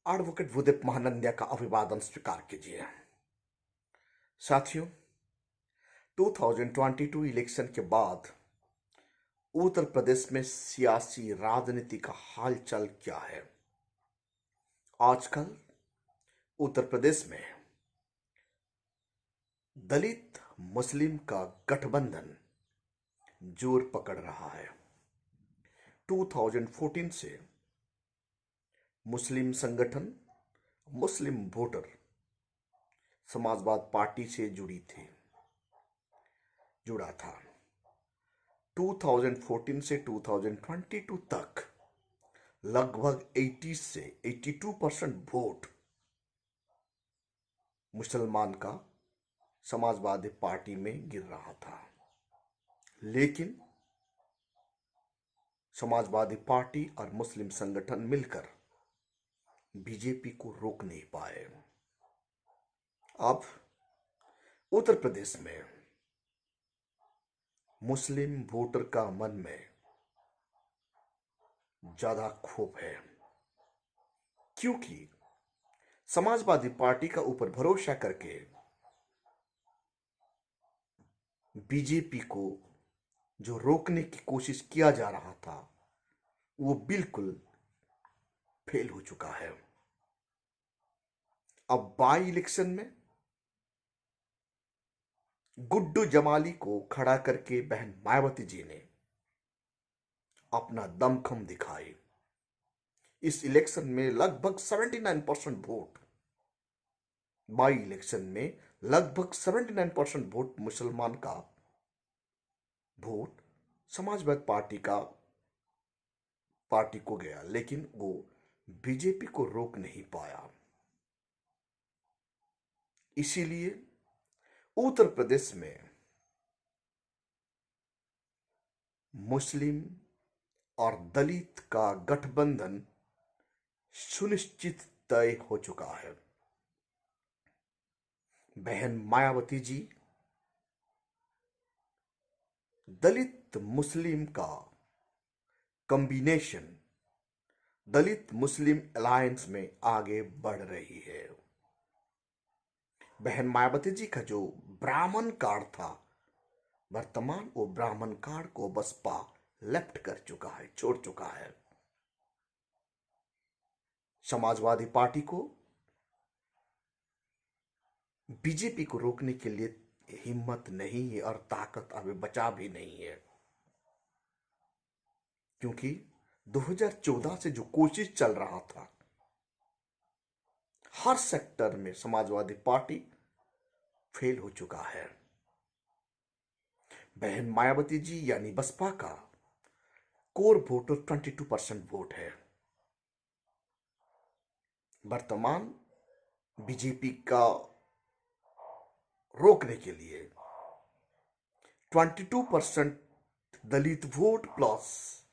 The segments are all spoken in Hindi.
एडवोकेट भूदेव महानंदिया का अभिवादन स्वीकार कीजिए। साथियों, 2022 इलेक्शन के बाद उत्तर प्रदेश में सियासी राजनीति का हालचाल क्या है? आजकल उत्तर प्रदेश में दलित मुस्लिम का गठबंधन जोर पकड़ रहा है। 2014 से मुस्लिम संगठन, मुस्लिम वोटर समाजवाद पार्टी से जुड़ा था। 2014 से 2022 तक लगभग 80 से 82% वोट मुसलमान का समाजवादी पार्टी में गिर रहा था, लेकिन समाजवादी पार्टी और मुस्लिम संगठन मिलकर बीजेपी को रोक नहीं पाए। अब उत्तर प्रदेश में मुस्लिम वोटर का मन में ज्यादा क्षोभ है, क्योंकि समाजवादी पार्टी का ऊपर भरोसा करके बीजेपी को जो रोकने की कोशिश किया जा रहा था वो बिल्कुल फेल हो चुका है। अब बाई इलेक्शन में गुड्डू जमाली को खड़ा करके बहन मायावती जी ने अपना दमखम दिखाई। इस इलेक्शन में लगभग 79% वोट, बाई इलेक्शन में लगभग 79% वोट मुसलमान का वोट समाजवादी पार्टी को गया, लेकिन वो बीजेपी को रोक नहीं पाया। इसीलिए उत्तर प्रदेश में मुस्लिम और दलित का गठबंधन सुनिश्चित तय हो चुका है। बहन मायावती जी दलित मुस्लिम का कॉम्बिनेशन, दलित मुस्लिम अलायंस में आगे बढ़ रही है। बहन मायावती जी का जो ब्राह्मण कार्ड था, वर्तमान वो ब्राह्मण कार्ड को बसपा लेफ्ट कर चुका है, छोड़ चुका है। समाजवादी पार्टी को बीजेपी को रोकने के लिए हिम्मत नहीं है और ताकत अभी बचा भी नहीं है, क्योंकि 2014 से जो कोशिश चल रहा था, हर सेक्टर में समाजवादी पार्टी फेल हो चुका है। बहन मायावती जी यानी बसपा का कोर वोटर 22% वोट है। वर्तमान बीजेपी का रोकने के लिए 22% दलित वोट प्लस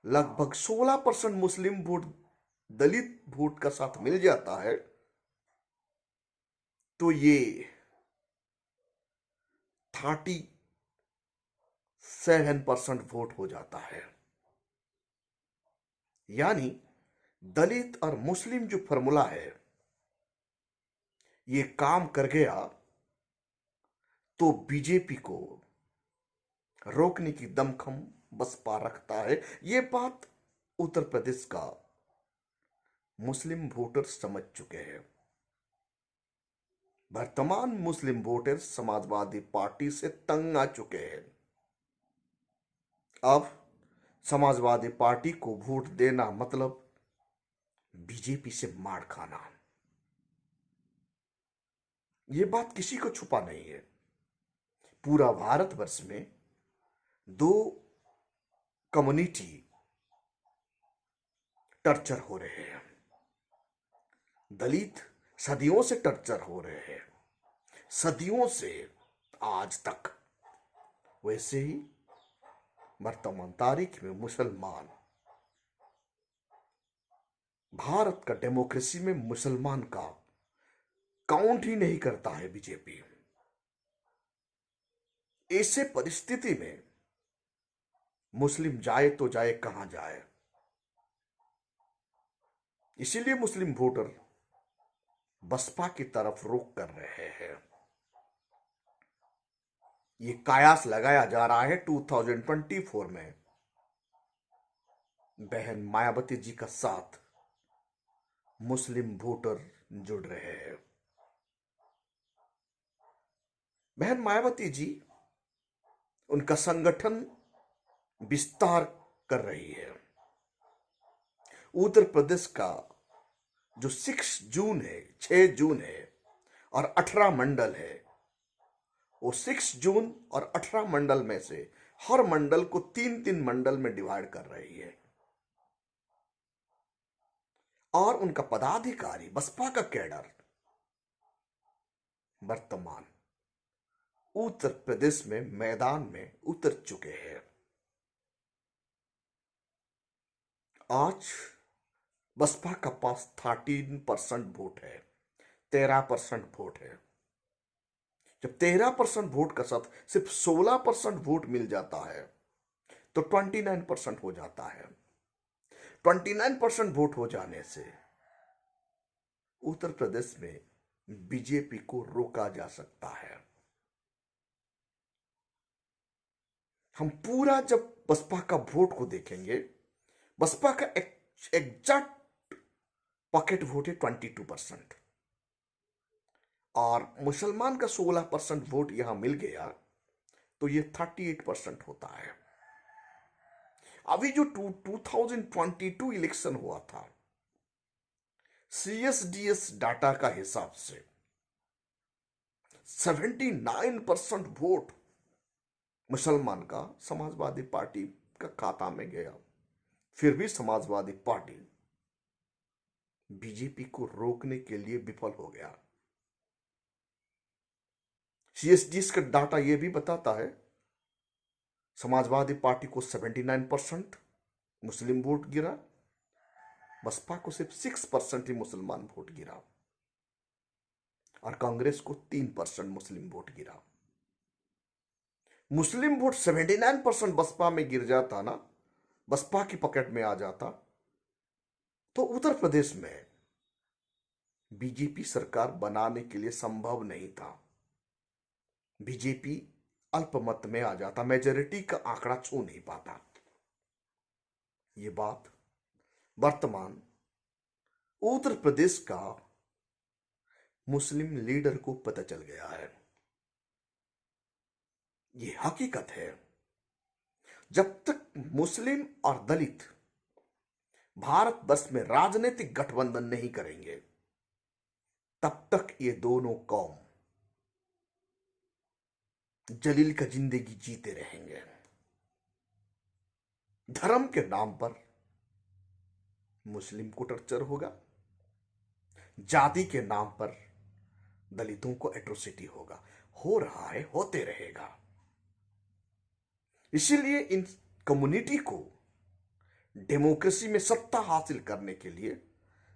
लगभग 16% मुस्लिम वोट दलित वोट का साथ मिल जाता है, तो ये 37% वोट हो जाता है। यानी दलित और मुस्लिम जो फॉर्मूला है ये काम कर गया, तो बीजेपी को रोकने की दमखम बसपा रखता है। ये बात उत्तर प्रदेश का मुस्लिम वोटर समझ चुके हैं। वर्तमान मुस्लिम वोटर समाजवादी पार्टी से तंग आ चुके हैं। अब समाजवादी पार्टी को वोट देना मतलब बीजेपी से मार खाना। यह बात किसी को छुपा नहीं है। पूरा भारतवर्ष में दो कम्युनिटी टर्चर हो रहे हैं। दलित सदियों से टर्चर हो रहे हैं, सदियों से आज तक। वैसे ही वर्तमान तारीख में मुसलमान, भारत का डेमोक्रेसी में मुसलमान का काउंट ही नहीं करता है बीजेपी। ऐसे परिस्थिति में मुस्लिम जाए तो जाए कहां जाए? इसीलिए मुस्लिम वोटर बसपा की तरफ रुख कर रहे हैं। ये कयास लगाया जा रहा है 2024 में बहन मायावती जी का साथ मुस्लिम वोटर जुड़ रहे हैं। बहन मायावती जी उनका संगठन विस्तार कर रही है। उत्तर प्रदेश का जो 6 जून है, 6 जून है और 18 मंडल है, वो 6 जून और 18 मंडल में से हर मंडल को 3-3 मंडल में डिवाइड कर रही है। और उनका पदाधिकारी बसपा का कैडर वर्तमान उत्तर प्रदेश में मैदान में उतर चुके हैं। आज बसपा का पास 13% वोट है, 13% वोट है। जब 13% वोट का साथ सिर्फ 16% वोट मिल जाता है तो 29% हो जाता है। 29% वोट हो जाने से उत्तर प्रदेश में बीजेपी को रोका जा सकता है। हम पूरा जब बसपा का वोट को देखेंगे, बसपा का एग्जैक्ट पॉकेट वोट है 22% और मुसलमान का 16% वोट यहां मिल गया तो ये 38% होता है। अभी जो 2022 इलेक्शन हुआ था, CSDS डाटा का हिसाब से 79% वोट मुसलमान का समाजवादी पार्टी का खाता में गया। फिर भी समाजवादी पार्टी बीजेपी को रोकने के लिए विफल हो गया। CSDS का डाटा यह भी बताता है समाजवादी पार्टी को 79% मुस्लिम वोट गिरा, बसपा को सिर्फ 6% ही मुसलमान वोट गिरा और कांग्रेस को 3% मुस्लिम वोट गिरा। मुस्लिम वोट 79% बसपा में गिर जाता ना, बसपा की पॉकेट में आ जाता, तो उत्तर प्रदेश में बीजेपी सरकार बनाने के लिए संभव नहीं था। बीजेपी अल्पमत में आ जाता, मेजॉरिटी का आंकड़ा छू नहीं पाता। यह बात वर्तमान उत्तर प्रदेश का मुस्लिम लीडर को पता चल गया है। यह हकीकत है। जब तक मुस्लिम और दलित भारत वर्ष में राजनीतिक गठबंधन नहीं करेंगे, तब तक ये दोनों कौम जलील का जिंदगी जीते रहेंगे। धर्म के नाम पर मुस्लिम को टर्चर होगा, जाति के नाम पर दलितों को एट्रोसिटी होगा, हो रहा है, होते रहेगा। इसीलिए इन कम्युनिटी को डेमोक्रेसी में सत्ता हासिल करने के लिए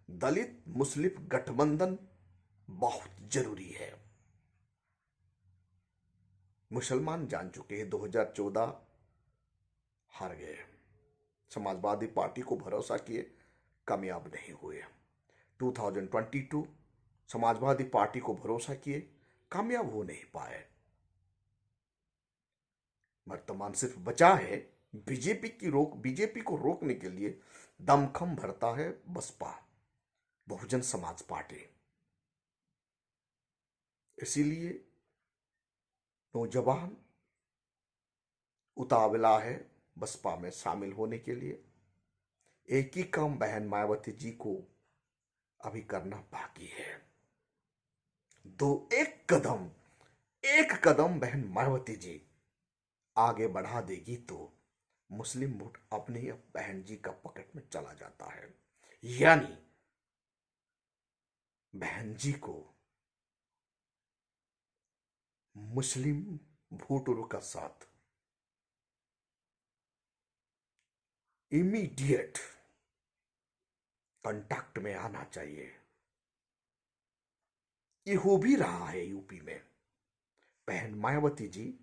दलित मुस्लिम गठबंधन बहुत जरूरी है। मुसलमान जान चुके हैं 2014 हार गए, समाजवादी पार्टी को भरोसा किए, कामयाब नहीं हुए। 2022 समाजवादी पार्टी को भरोसा किए, कामयाब हो नहीं पाए। वर्तमान सिर्फ बचा है बीजेपी को रोकने के लिए दमखम भरता है बसपा, बहुजन समाज पार्टी। इसीलिए नौजवान उतावला है बसपा में शामिल होने के लिए। एक ही काम बहन मायावती जी को अभी करना बाकी है। एक कदम बहन मायावती जी आगे बढ़ा देगी तो मुस्लिम वोट अपने ही बहन जी का पॉकेट में चला जाता है। यानी बहन जी को मुस्लिम वोटरों का साथ इमीडिएट कांटेक्ट में आना चाहिए। ये हो भी रहा है यूपी में। बहन मायावती जी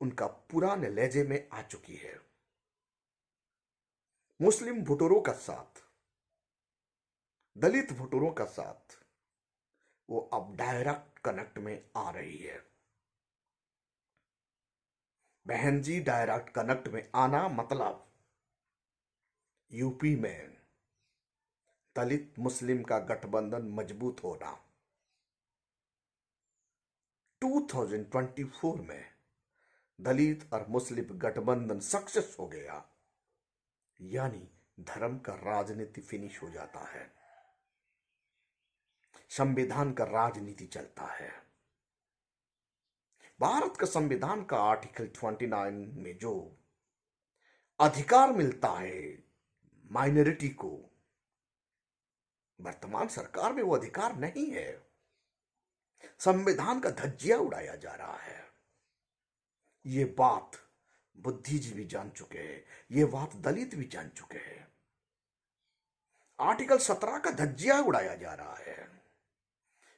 उनका पुराने लहजे में आ चुकी है। मुस्लिम वोटरों का साथ दलित वोटरों का साथ वो अब डायरेक्ट कनेक्ट में आ रही है। बहन जी, डायरेक्ट कनेक्ट में आना मतलब यूपी में दलित मुस्लिम का गठबंधन मजबूत होना। 2024 में दलित और मुस्लिम गठबंधन सक्सेस हो गया, यानी धर्म का राजनीति फिनिश हो जाता है, संविधान का राजनीति चलता है। भारत का संविधान का आर्टिकल 29 में जो अधिकार मिलता है माइनॉरिटी को, वर्तमान सरकार में वो अधिकार नहीं है। संविधान का धज्जिया उड़ाया जा रहा है। ये बात बुद्धिजीवी जान चुके हैं, ये बात दलित भी जान चुके हैं। आर्टिकल 17 का धज्जिया उड़ाया जा रहा है।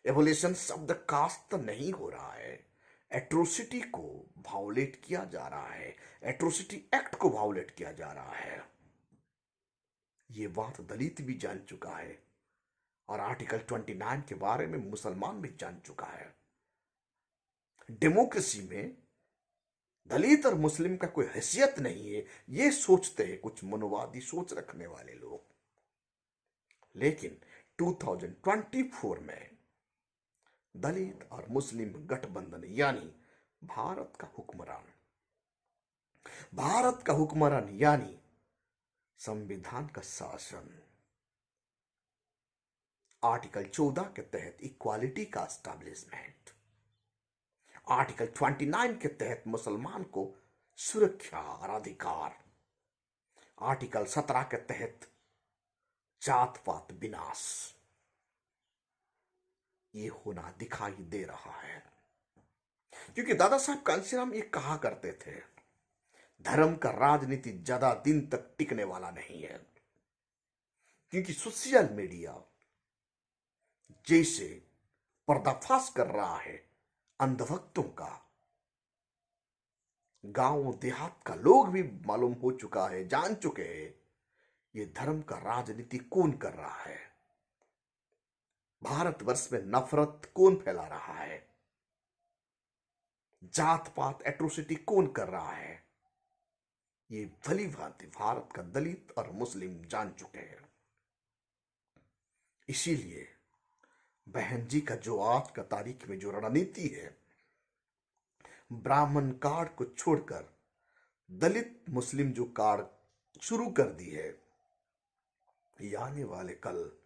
एवोल्यूशन शब्द कास्ट नहीं हो रहा है, एट्रोसिटी को वायोलेट किया जा रहा है, एट्रोसिटी एक्ट को वायोलेट किया जा रहा है। ये बात दलित भी जान चुका है और आर्टिकल 29 के बारे में मुसलमान भी जान चुका है। डेमोक्रेसी में दलित और मुस्लिम का कोई हैसियत नहीं है, ये सोचते हैं कुछ मनोवादी सोच रखने वाले लोग। लेकिन 2024 में दलित और मुस्लिम गठबंधन यानी भारत का हुक्मरान यानी संविधान का शासन, आर्टिकल 14 के तहत इक्वालिटी का एस्टैब्लिशमेंट, आर्टिकल 29 के तहत मुसलमान को सुरक्षा और अधिकार, आर्टिकल 17 के तहत जात पात विनाश, ये होना दिखाई दे रहा है। क्योंकि दादा साहब कांशीराम ये कहा करते थे, धर्म का राजनीति ज्यादा दिन तक टिकने वाला नहीं है। क्योंकि सोशल मीडिया जैसे पर्दाफाश कर रहा है अंधभक्तों का, गांव देहात का लोग भी मालूम हो चुका है, जान चुके हैं ये धर्म का राजनीति कौन कर रहा है, भारतवर्ष में नफरत कौन फैला रहा है, जात पात एट्रोसिटी कौन कर रहा है, ये भली भांति भारत का दलित और मुस्लिम जान चुके हैं। इसीलिए बहन जी का जो आज का तारीख में जो रणनीति है, ब्राह्मण कार्ड को छोड़कर दलित मुस्लिम जो कार्ड शुरू कर दी है, ये आने वाले कल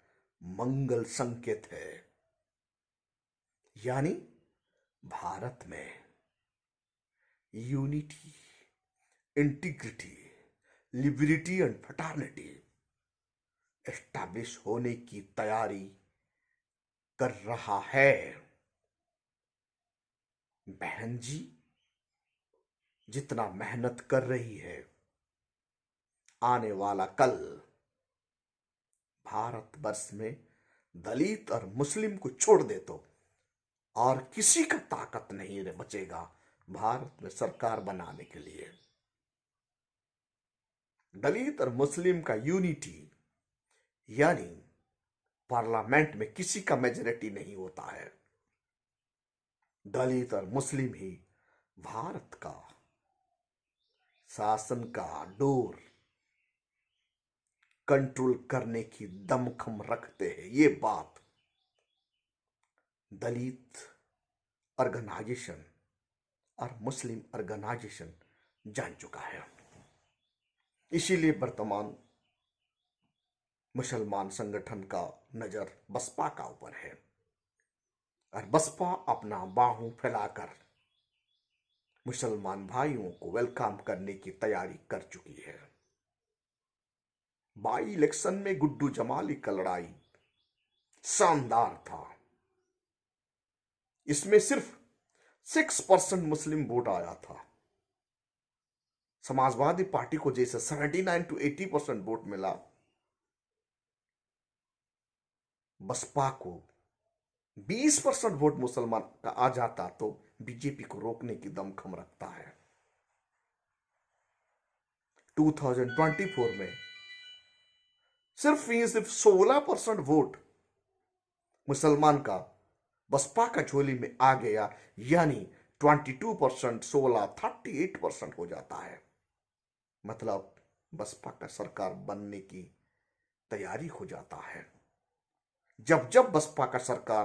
मंगल संकेत है। यानी भारत में unity, integrity, liberty and fraternity establish होने की तैयारी कर रहा है। बहन जी जितना मेहनत कर रही है, आने वाला कल भारतवर्ष में दलित और मुस्लिम को छोड़ दे तो और किसी का ताकत नहीं बचेगा भारत में सरकार बनाने के लिए। दलित और मुस्लिम का यूनिटी यानी पार्लियामेंट में किसी का मेजॉरिटी नहीं होता है, दलित और मुस्लिम ही भारत का शासन का डोर कंट्रोल करने की दमखम रखते हैं। ये बात दलित ऑर्गेनाइजेशन और मुस्लिम ऑर्गेनाइजेशन जान चुका है। इसीलिए वर्तमान मुसलमान संगठन का नजर बसपा का ऊपर है और बसपा अपना बाहों फैलाकर मुसलमान भाइयों को वेलकम करने की तैयारी कर चुकी है। बाई इलेक्शन में गुड्डू जमाली का लड़ाई शानदार था। इसमें सिर्फ 6% मुस्लिम वोट आया था। समाजवादी पार्टी को जैसे 79 to 80% वोट मिला, बसपा को 20% वोट मुसलमान का आ जाता तो बीजेपी को रोकने की दमखम रखता है। 2024 में सिर्फ 16% वोट मुसलमान का बसपा का झोली में आ गया, यानी 22%, 16, 38% हो जाता है। मतलब बसपा का सरकार बनने की तैयारी हो जाता है। जब जब बसपा का सरकार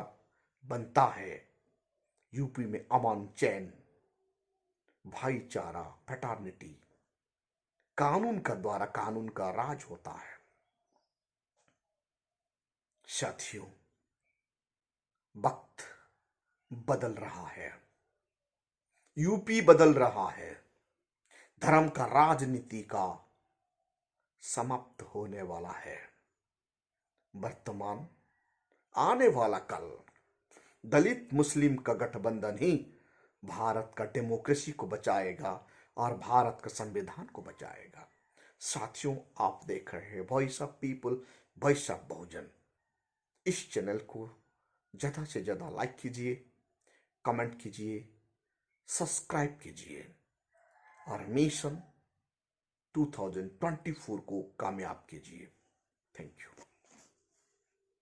बनता है, यूपी में अमन चैन, भाईचारा, फ्रेटर्निटी, कानून का राज होता है। साथियों, वक्त बदल रहा है, यूपी बदल रहा है, धर्म का राजनीति का समाप्त होने वाला है। वर्तमान, आने वाला कल, दलित मुस्लिम का गठबंधन ही भारत का डेमोक्रेसी को बचाएगा और भारत का संविधान को बचाएगा। साथियों, आप देख रहे हैं voice of people, voice of Bahujan. इस चैनल को ज़्यादा से ज़्यादा लाइक कीजिए, कमेंट कीजिए, सब्सक्राइब कीजिए और मिशन 2024 को कामयाब कीजिए। Thank you.